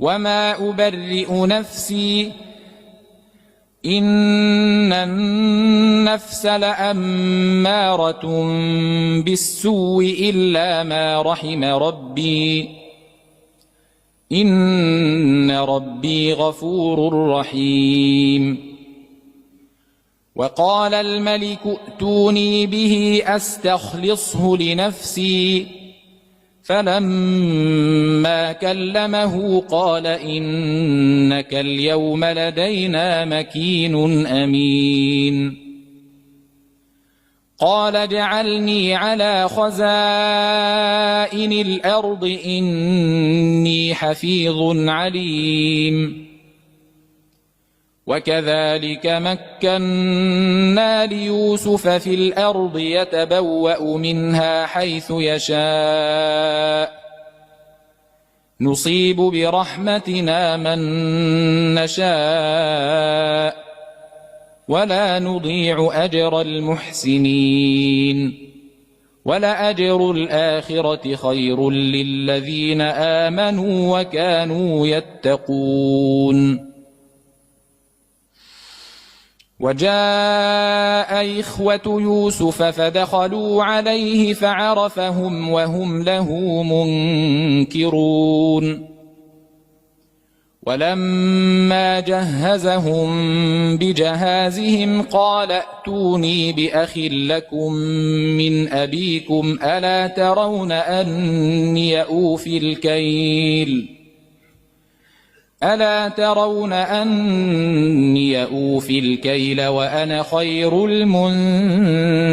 وما أبرئ نفسي إن النفس لأمارة بالسوء إلا ما رحم ربي إن ربي غفور رحيم. وقال الملك ائتوني به أستخلصه لنفسي فلما كلمه قال إنك اليوم لدينا مكين أمين. قال اجعلني على خزائن الأرض إني حفيظ عليم. وكذلك مكنا ليوسف في الأرض يتبوأ منها حيث يشاء نصيب برحمتنا من نشاء ولا نضيع أجر المحسنين ولأجر الآخرة خير للذين آمنوا وكانوا يتقون. وجاء إخوة يوسف فدخلوا عليه فعرفهم وهم له منكرون. ولما جهزهم بجهازهم قال ائتوني بأخ لكم من أبيكم ألا ترون أني أوفي الكيل وأنا خير المنزلين.